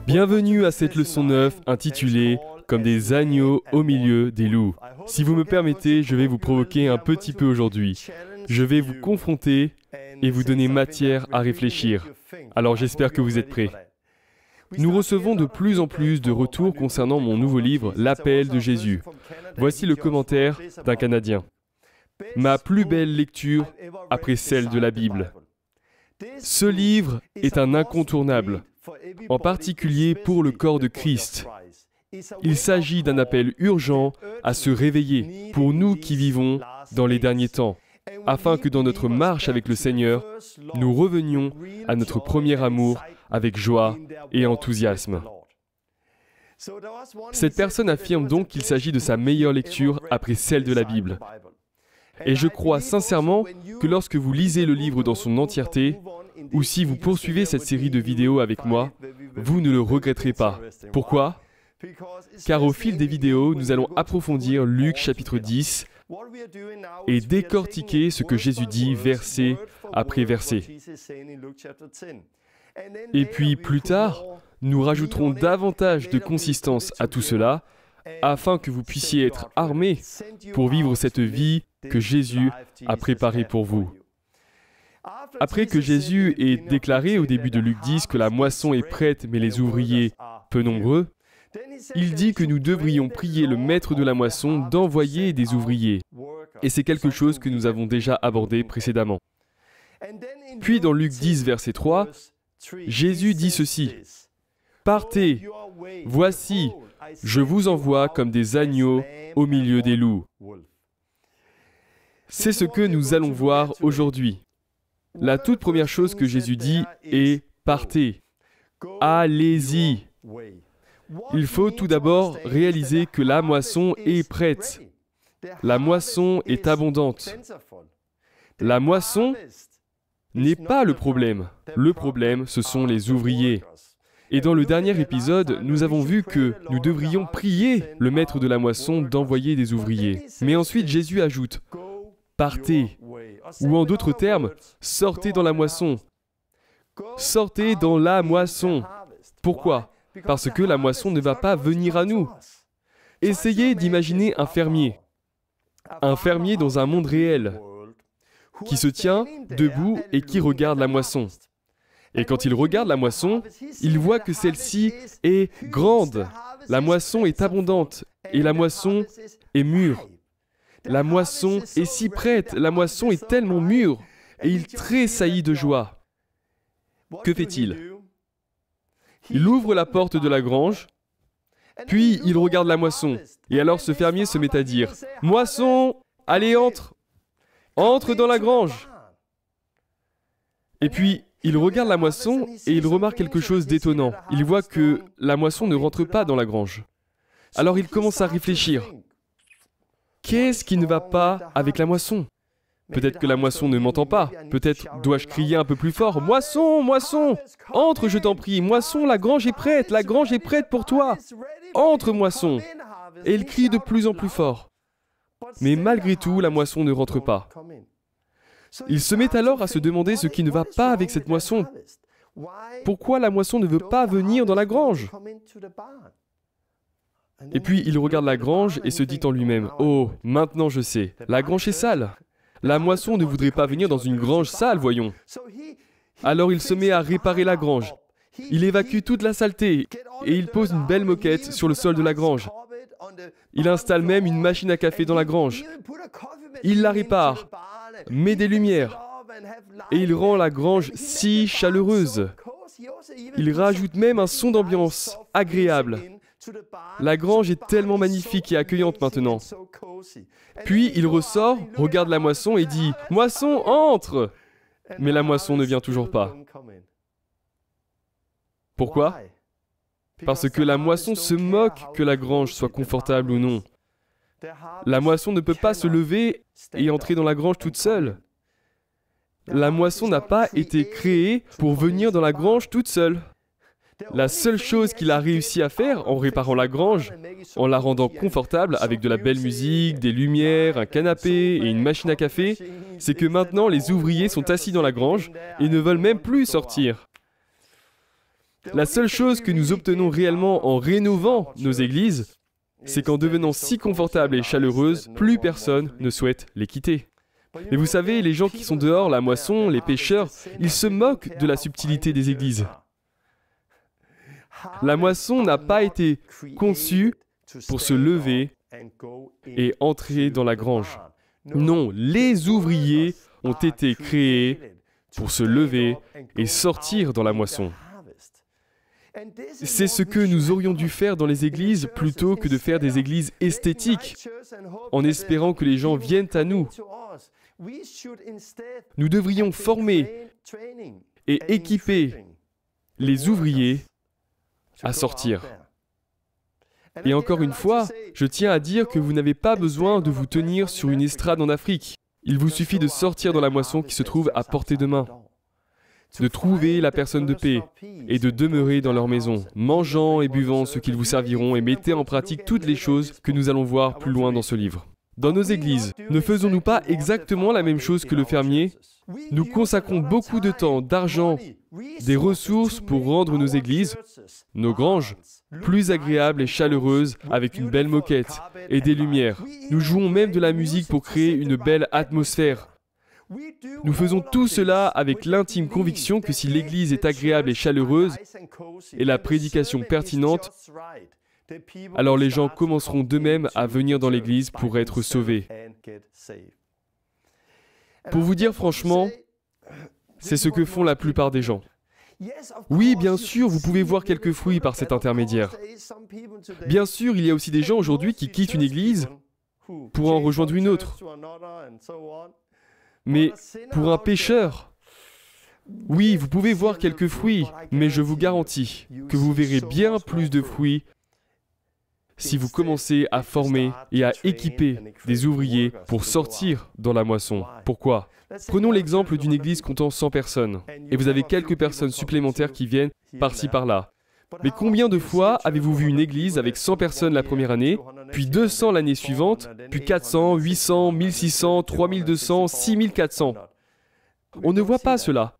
Bienvenue à cette leçon 9 intitulée « Comme des agneaux au milieu des loups ». Si vous me permettez, je vais vous provoquer un petit peu aujourd'hui. Je vais vous confronter et vous donner matière à réfléchir. Alors j'espère que vous êtes prêts. Nous recevons de plus en plus de retours concernant mon nouveau livre « L'appel de Jésus ». Voici le commentaire d'un Canadien. Ma plus belle lecture après celle de la Bible. Ce livre est un incontournable, en particulier pour le corps de Christ. Il s'agit d'un appel urgent à se réveiller pour nous qui vivons dans les derniers temps, afin que dans notre marche avec le Seigneur, nous revenions à notre premier amour avec joie et enthousiasme. Cette personne affirme donc qu'il s'agit de sa meilleure lecture après celle de la Bible. Et je crois sincèrement que lorsque vous lisez le livre dans son entièreté, ou si vous poursuivez cette série de vidéos avec moi, vous ne le regretterez pas. Pourquoi ? Car au fil des vidéos, nous allons approfondir Luc chapitre 10 et décortiquer ce que Jésus dit verset après verset. Et puis plus tard, nous rajouterons davantage de consistance à tout cela, afin que vous puissiez être armés pour vivre cette vie que Jésus a préparée pour vous. Après que Jésus ait déclaré au début de Luc 10 que la moisson est prête mais les ouvriers peu nombreux, il dit que nous devrions prier le maître de la moisson d'envoyer des ouvriers. Et c'est quelque chose que nous avons déjà abordé précédemment. Puis dans Luc 10, verset 3, Jésus dit ceci, « Partez, voici, je vous envoie comme des agneaux au milieu des loups. » C'est ce que nous allons voir aujourd'hui. La toute première chose que Jésus dit est « Partez, allez-y ». Il faut tout d'abord réaliser que la moisson est prête. La moisson est abondante. La moisson n'est pas le problème. Le problème, ce sont les ouvriers. Et dans le dernier épisode, nous avons vu que nous devrions prier le maître de la moisson d'envoyer des ouvriers. Mais ensuite, Jésus ajoute « Partez », ou en d'autres termes, « Sortez dans la moisson ». Sortez dans la moisson. Pourquoi ? Parce que la moisson ne va pas venir à nous. Essayez d'imaginer un fermier dans un monde réel, qui se tient debout et qui regarde la moisson. Et quand il regarde la moisson, il voit que celle-ci est grande, la moisson est abondante, et la moisson est mûre. La moisson est si prête, la moisson est tellement mûre, et il tressaillit de joie. Que fait-il ? Il ouvre la porte de la grange, puis il regarde la moisson. Et alors ce fermier se met à dire « Moisson, allez, entre dans la grange !» Et puis, il regarde la moisson et il remarque quelque chose d'étonnant. Il voit que la moisson ne rentre pas dans la grange. Alors il commence à réfléchir. Qu'est-ce qui ne va pas avec la moisson ? Peut-être que la moisson ne m'entend pas. Peut-être dois-je crier un peu plus fort. « Moisson, moisson, entre, je t'en prie. Moisson, la grange est prête pour toi. Entre, moisson. » Et il crie de plus en plus fort. Mais malgré tout, la moisson ne rentre pas. Il se met alors à se demander ce qui ne va pas avec cette moisson. Pourquoi la moisson ne veut pas venir dans la grange ? Et puis il regarde la grange et se dit en lui-même « Oh, maintenant je sais, la grange est sale. La moisson ne voudrait pas venir dans une grange sale, voyons. » Alors il se met à réparer la grange. Il évacue toute la saleté et il pose une belle moquette sur le sol de la grange. Il installe même une machine à café dans la grange. Il la répare, met des lumières et il rend la grange si chaleureuse. Il rajoute même un son d'ambiance agréable. La grange est tellement magnifique et accueillante maintenant. Puis il ressort, regarde la moisson et dit « Moisson, entre !» Mais la moisson ne vient toujours pas. Pourquoi ? Parce que la moisson se moque que la grange soit confortable ou non. La moisson ne peut pas se lever et entrer dans la grange toute seule. La moisson n'a pas été créée pour venir dans la grange toute seule. La seule chose qu'il a réussi à faire en réparant la grange, en la rendant confortable avec de la belle musique, des lumières, un canapé et une machine à café, c'est que maintenant les ouvriers sont assis dans la grange et ne veulent même plus sortir. La seule chose que nous obtenons réellement en rénovant nos églises, c'est qu'en devenant si confortables et chaleureuses, plus personne ne souhaite les quitter. Mais vous savez, les gens qui sont dehors, la moisson, les pêcheurs, ils se moquent de la subtilité des églises. La moisson n'a pas été conçue pour se lever et entrer dans la grange. Non, les ouvriers ont été créés pour se lever et sortir dans la moisson. C'est ce que nous aurions dû faire dans les églises plutôt que de faire des églises esthétiques, en espérant que les gens viennent à nous. Nous devrions former et équiper les ouvriers à sortir. Et encore une fois, je tiens à dire que vous n'avez pas besoin de vous tenir sur une estrade en Afrique. Il vous suffit de sortir dans la moisson qui se trouve à portée de main, de trouver la personne de paix et de demeurer dans leur maison, mangeant et buvant ce qu'ils vous serviront et mettez en pratique toutes les choses que nous allons voir plus loin dans ce livre. Dans nos églises, ne faisons-nous pas exactement la même chose que le fermier? Nous consacrons beaucoup de temps, d'argent, des ressources pour rendre nos églises, nos granges, plus agréables et chaleureuses avec une belle moquette et des lumières. Nous jouons même de la musique pour créer une belle atmosphère. Nous faisons tout cela avec l'intime conviction que si l'Église est agréable et chaleureuse et la prédication pertinente, alors les gens commenceront d'eux-mêmes à venir dans l'Église pour être sauvés. Pour vous dire franchement, c'est ce que font la plupart des gens. Oui, bien sûr, vous pouvez voir quelques fruits par cet intermédiaire. Bien sûr, il y a aussi des gens aujourd'hui qui quittent une Église pour en rejoindre une autre. Mais pour un pécheur, oui, vous pouvez voir quelques fruits, mais je vous garantis que vous verrez bien plus de fruits si vous commencez à former et à équiper des ouvriers pour sortir dans la moisson. Pourquoi? Prenons l'exemple d'une église comptant 100 personnes, et vous avez quelques personnes supplémentaires qui viennent par-ci par-là. Mais combien de fois avez-vous vu une église avec 100 personnes la première année, puis 200 l'année suivante, puis 400, 800, 1600, 3200, 6400? On ne voit pas cela.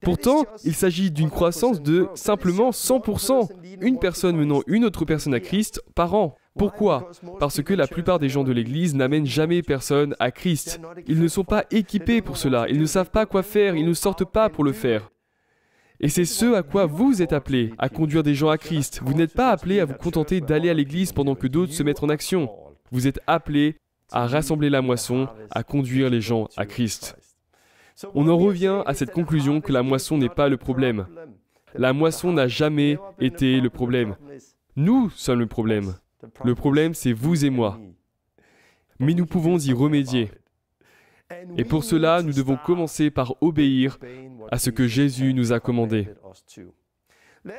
Pourtant, il s'agit d'une croissance de simplement 100%, une personne menant une autre personne à Christ par an. Pourquoi? Parce que la plupart des gens de l'Église n'amènent jamais personne à Christ. Ils ne sont pas équipés pour cela, ils ne savent pas quoi faire, ils ne sortent pas pour le faire. Et c'est ce à quoi vous êtes appelés, à conduire des gens à Christ. Vous n'êtes pas appelés à vous contenter d'aller à l'Église pendant que d'autres se mettent en action. Vous êtes appelés à rassembler la moisson, à conduire les gens à Christ. On en revient à cette conclusion que la moisson n'est pas le problème. La moisson n'a jamais été le problème. Nous sommes le problème. Le problème, c'est vous et moi. Mais nous pouvons y remédier. Et pour cela, nous devons commencer par obéir à ce que Jésus nous a commandé.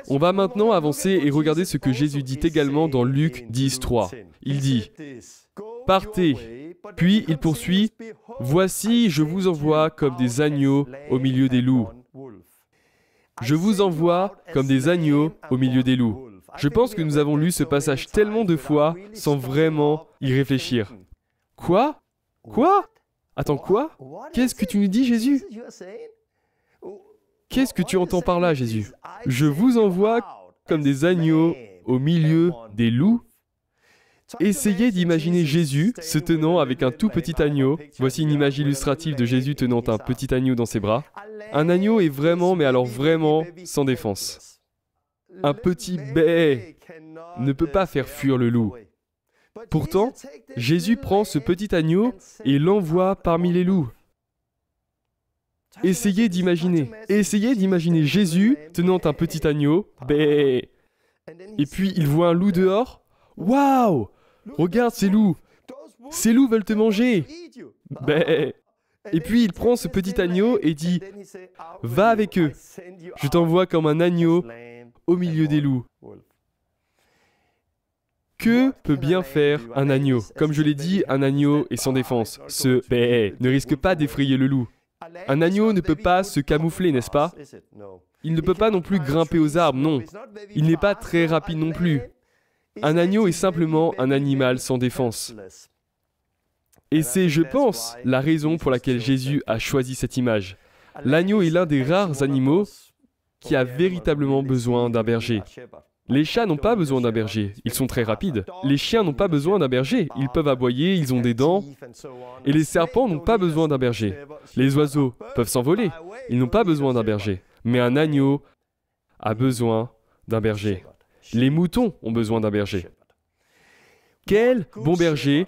On va maintenant avancer et regarder ce que Jésus dit également dans Luc 10, 3. Il dit « Partez ». Puis il poursuit « Voici, je vous envoie comme des agneaux au milieu des loups. Je vous envoie comme des agneaux au milieu des loups. » Je pense que nous avons lu ce passage tellement de fois sans vraiment y réfléchir. Quoi? Quoi? Attends, quoi? Qu'est-ce que tu nous dis, Jésus? Qu'est-ce que tu entends par là, Jésus? Je vous envoie comme des agneaux au milieu des loups. Essayez d'imaginer Jésus se tenant avec un tout petit agneau. Voici une image illustrative de Jésus tenant un petit agneau dans ses bras. Un agneau est vraiment, mais alors vraiment, sans défense. Un petit bé ne peut pas faire fuir le loup. Pourtant, Jésus prend ce petit agneau et l'envoie parmi les loups. Essayez d'imaginer Jésus tenant un petit agneau, bé. Et puis il voit un loup dehors. Waouh! Regarde ces loups! Ces loups veulent te manger! Bé. Et puis il prend ce petit agneau et dit, va avec eux. Je t'envoie comme un agneau au milieu des loups. Que peut bien faire un agneau? Comme je l'ai dit, un agneau est sans défense. Ce bé ne risque pas d'effrayer le loup. Un agneau ne peut pas se camoufler, n'est-ce pas? Il ne peut pas non plus grimper aux arbres, non. Il n'est pas très rapide non plus. Un agneau est simplement un animal sans défense. Et c'est, je pense, la raison pour laquelle Jésus a choisi cette image. L'agneau est l'un des rares animaux qui a véritablement besoin d'un berger. Les chats n'ont pas besoin d'un berger, ils sont très rapides. Les chiens n'ont pas besoin d'un berger, ils peuvent aboyer, ils ont des dents. Et les serpents n'ont pas besoin d'un berger. Les oiseaux peuvent s'envoler, ils n'ont pas besoin d'un berger. Mais un agneau a besoin d'un berger. Les moutons ont besoin d'un berger. Quel bon berger,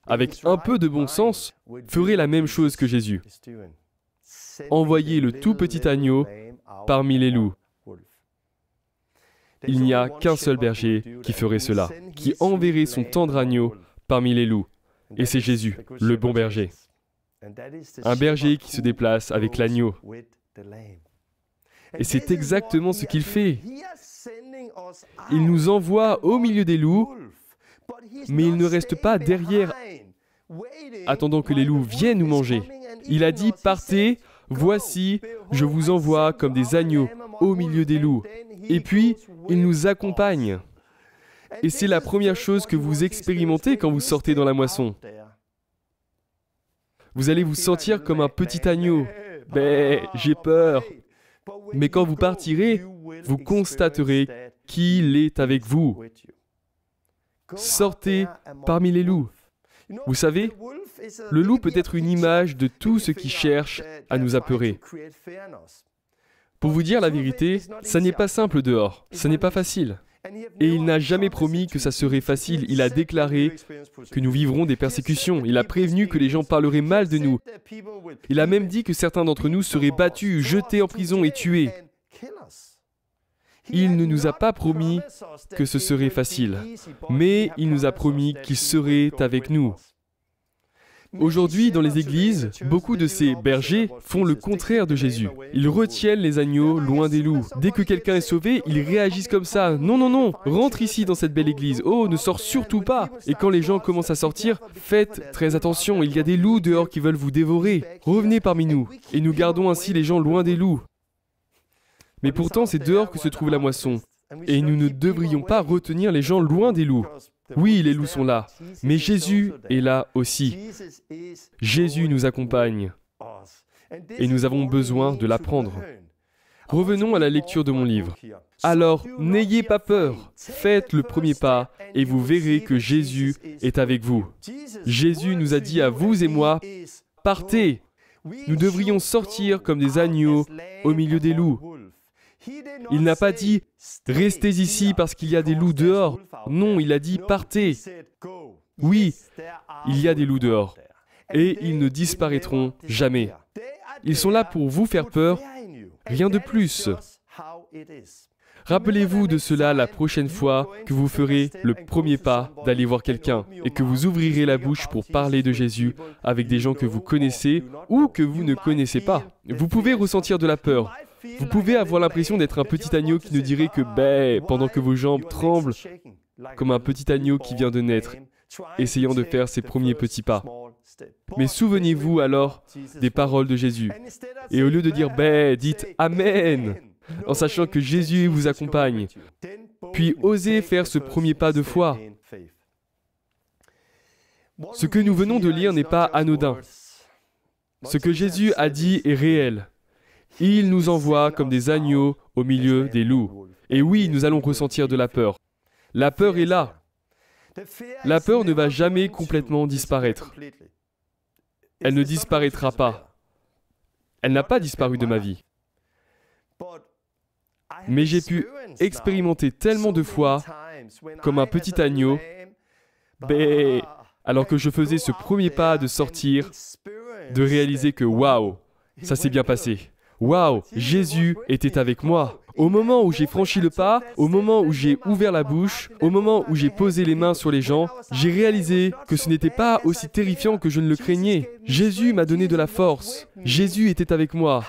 avec un peu de bon sens, ferait la même chose que Jésus? Envoyer le tout petit agneau parmi les loups. Il n'y a qu'un seul berger qui ferait cela, qui enverrait son tendre agneau parmi les loups. Et c'est Jésus, le bon berger. Un berger qui se déplace avec l'agneau. Et c'est exactement ce qu'il fait. Il nous envoie au milieu des loups, mais il ne reste pas derrière, attendant que les loups viennent nous manger. Il a dit, partez, voici, je vous envoie comme des agneaux au milieu des loups. Et puis, il nous accompagne. Et c'est la première chose que vous expérimentez quand vous sortez dans la moisson. Vous allez vous sentir comme un petit agneau. Ben, j'ai peur. Mais quand vous partirez, vous constaterez qu'il est avec vous. Sortez parmi les loups. Vous savez, le loup peut être une image de tout ce qui cherche à nous apeurer. Pour vous dire la vérité, ça n'est pas simple dehors, ça n'est pas facile. Et il n'a jamais promis que ça serait facile. Il a déclaré que nous vivrons des persécutions. Il a prévenu que les gens parleraient mal de nous. Il a même dit que certains d'entre nous seraient battus, jetés en prison et tués. Il ne nous a pas promis que ce serait facile, mais il nous a promis qu'il serait avec nous. Aujourd'hui, dans les églises, beaucoup de ces bergers font le contraire de Jésus. Ils retiennent les agneaux loin des loups. Dès que quelqu'un est sauvé, ils réagissent comme ça. Non, non, non, rentre ici dans cette belle église. Oh, ne sors surtout pas. Et quand les gens commencent à sortir, faites très attention, il y a des loups dehors qui veulent vous dévorer. Revenez parmi nous. Et nous gardons ainsi les gens loin des loups. Mais pourtant, c'est dehors que se trouve la moisson. Et nous ne devrions pas retenir les gens loin des loups. Oui, les loups sont là, mais Jésus est là aussi. Jésus nous accompagne et nous avons besoin de l'apprendre. Revenons à la lecture de mon livre. Alors, n'ayez pas peur, faites le premier pas et vous verrez que Jésus est avec vous. Jésus nous a dit à vous et moi, partez. Nous devrions sortir comme des agneaux au milieu des loups. Il n'a pas dit « Restez ici parce qu'il y a des loups dehors ». Non, il a dit « Partez ». Oui, il y a des loups dehors. Et ils ne disparaîtront jamais. Ils sont là pour vous faire peur, rien de plus. Rappelez-vous de cela la prochaine fois que vous ferez le premier pas d'aller voir quelqu'un et que vous ouvrirez la bouche pour parler de Jésus avec des gens que vous connaissez ou que vous ne connaissez pas. Vous pouvez ressentir de la peur. Vous pouvez avoir l'impression d'être un petit agneau qui ne dirait que « bé » pendant que vos jambes tremblent, comme un petit agneau qui vient de naître, essayant de faire ses premiers petits pas. Mais souvenez-vous alors des paroles de Jésus. Et au lieu de dire « bé », dites « Amen », en sachant que Jésus vous accompagne. Puis osez faire ce premier pas de foi. Ce que nous venons de lire n'est pas anodin. Ce que Jésus a dit est réel. Il nous envoie comme des agneaux au milieu des loups. Et oui, nous allons ressentir de la peur. La peur est là. La peur ne va jamais complètement disparaître. Elle ne disparaîtra pas. Elle n'a pas disparu de ma vie. Mais j'ai pu expérimenter tellement de fois, comme un petit agneau, alors que je faisais ce premier pas de sortir, de réaliser que waouh, ça s'est bien passé. Waouh, Jésus était avec moi. Au moment où j'ai franchi le pas, au moment où j'ai ouvert la bouche, au moment où j'ai posé les mains sur les gens, j'ai réalisé que ce n'était pas aussi terrifiant que je ne le craignais. Jésus m'a donné de la force. Jésus était avec moi.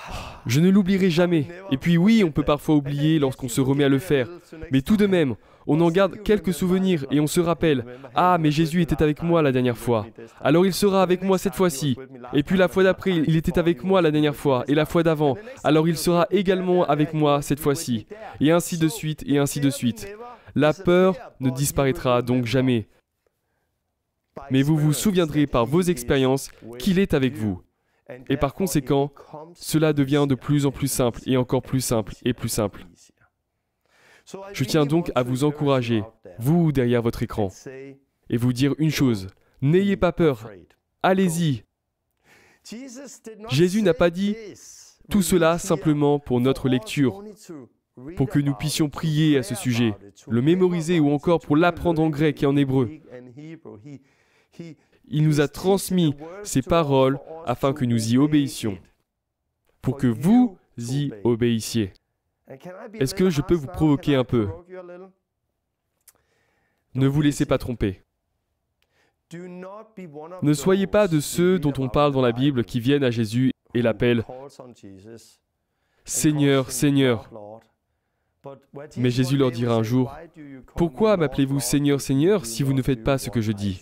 Je ne l'oublierai jamais. Et puis oui, on peut parfois oublier lorsqu'on se remet à le faire. Mais tout de même, on en garde quelques souvenirs et on se rappelle « Ah, mais Jésus était avec moi la dernière fois. Alors il sera avec moi cette fois-ci. Et puis la fois d'après, il était avec moi la dernière fois. Et la fois d'avant. Alors il sera également avec moi cette fois-ci. » Et ainsi de suite, et ainsi de suite. La peur ne disparaîtra donc jamais. Mais vous vous souviendrez par vos expériences qu'il est avec vous. Et par conséquent, cela devient de plus en plus simple et encore plus simple et plus simple. Je tiens donc à vous encourager, vous derrière votre écran, et vous dire une chose, n'ayez pas peur, allez-y. Jésus n'a pas dit tout cela simplement pour notre lecture, pour que nous puissions prier à ce sujet, le mémoriser ou encore pour l'apprendre en grec et en hébreu. Il nous a transmis ces paroles afin que nous y obéissions, pour que vous y obéissiez. Est-ce que je peux vous provoquer un peu? Ne vous laissez pas tromper. Ne soyez pas de ceux dont on parle dans la Bible qui viennent à Jésus et l'appellent « Seigneur, Seigneur ». Mais Jésus leur dira un jour, « Pourquoi m'appelez-vous Seigneur, Seigneur si vous ne faites pas ce que je dis ?»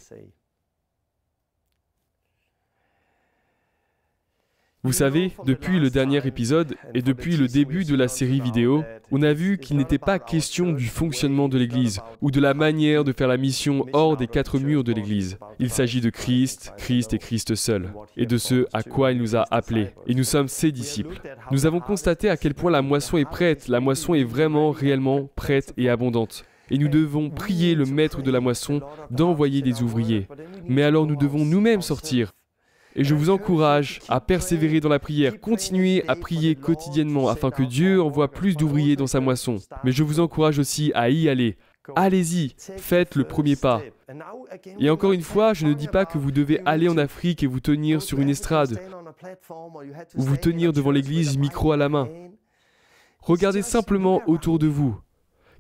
Vous savez, depuis le dernier épisode et depuis le début de la série vidéo, on a vu qu'il n'était pas question du fonctionnement de l'Église ou de la manière de faire la mission hors des 4 murs de l'Église. Il s'agit de Christ, Christ et Christ seul, et de ce à quoi il nous a appelés. Et nous sommes ses disciples. Nous avons constaté à quel point la moisson est prête, la moisson est vraiment, réellement prête et abondante. Et nous devons prier le maître de la moisson d'envoyer des ouvriers. Mais alors nous devons nous-mêmes sortir. Et je vous encourage à persévérer dans la prière, continuez à prier quotidiennement afin que Dieu envoie plus d'ouvriers dans sa moisson. Mais je vous encourage aussi à y aller. Allez-y, faites le premier pas. Et encore une fois, je ne dis pas que vous devez aller en Afrique et vous tenir sur une estrade, ou vous tenir devant l'église micro à la main. Regardez simplement autour de vous.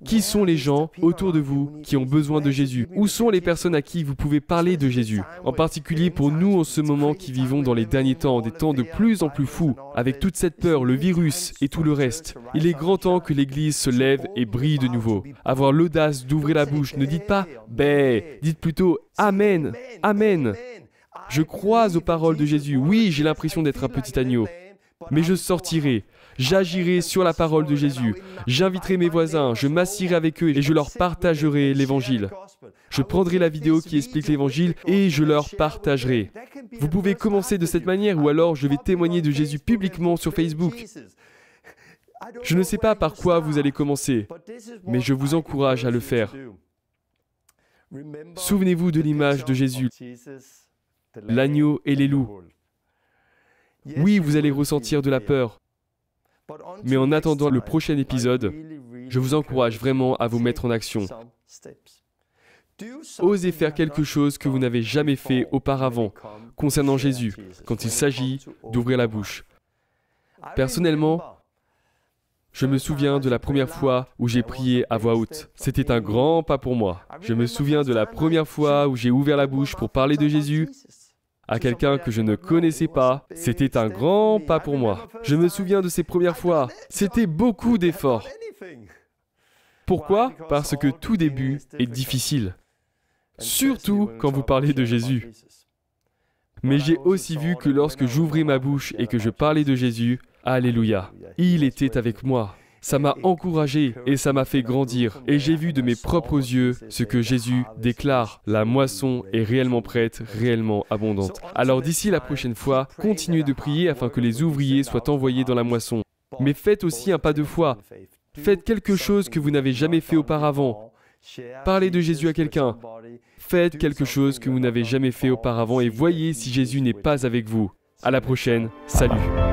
Qui sont les gens autour de vous qui ont besoin de Jésus? Où sont les personnes à qui vous pouvez parler de Jésus? En particulier pour nous en ce moment qui vivons dans les derniers temps, des temps de plus en plus fous, avec toute cette peur, le virus et tout le reste. Il est grand temps que l'Église se lève et brille de nouveau. Avoir l'audace d'ouvrir la bouche. Ne dites pas « Bé », dites plutôt « Amen, Amen ». Je crois aux paroles de Jésus. Oui, j'ai l'impression d'être un petit agneau, mais je sortirai. J'agirai sur la parole de Jésus. J'inviterai mes voisins, je m'assierai avec eux et je leur partagerai l'Évangile. Je prendrai la vidéo qui explique l'Évangile et je leur partagerai. Vous pouvez commencer de cette manière ou alors je vais témoigner de Jésus publiquement sur Facebook. Je ne sais pas par quoi vous allez commencer, mais je vous encourage à le faire. Souvenez-vous de l'image de Jésus, l'agneau et les loups. Oui, vous allez ressentir de la peur. Mais en attendant le prochain épisode, je vous encourage vraiment à vous mettre en action. Osez faire quelque chose que vous n'avez jamais fait auparavant concernant Jésus, quand il s'agit d'ouvrir la bouche. Personnellement, je me souviens de la première fois où j'ai prié à voix haute. C'était un grand pas pour moi. Je me souviens de la première fois où j'ai ouvert la bouche pour parler de Jésus à quelqu'un que je ne connaissais pas. C'était un grand pas pour moi. Je me souviens de ces premières fois. C'était beaucoup d'efforts. Pourquoi? Parce que tout début est difficile. Surtout quand vous parlez de Jésus. Mais j'ai aussi vu que lorsque j'ouvrais ma bouche et que je parlais de Jésus, alléluia, il était avec moi. Ça m'a encouragé et ça m'a fait grandir. Et j'ai vu de mes propres yeux ce que Jésus déclare. La moisson est réellement prête, réellement abondante. Alors d'ici la prochaine fois, continuez de prier afin que les ouvriers soient envoyés dans la moisson. Mais faites aussi un pas de foi. Faites quelque chose que vous n'avez jamais fait auparavant. Parlez de Jésus à quelqu'un. Faites quelque chose que vous n'avez jamais fait auparavant et voyez si Jésus n'est pas avec vous. À la prochaine. Salut.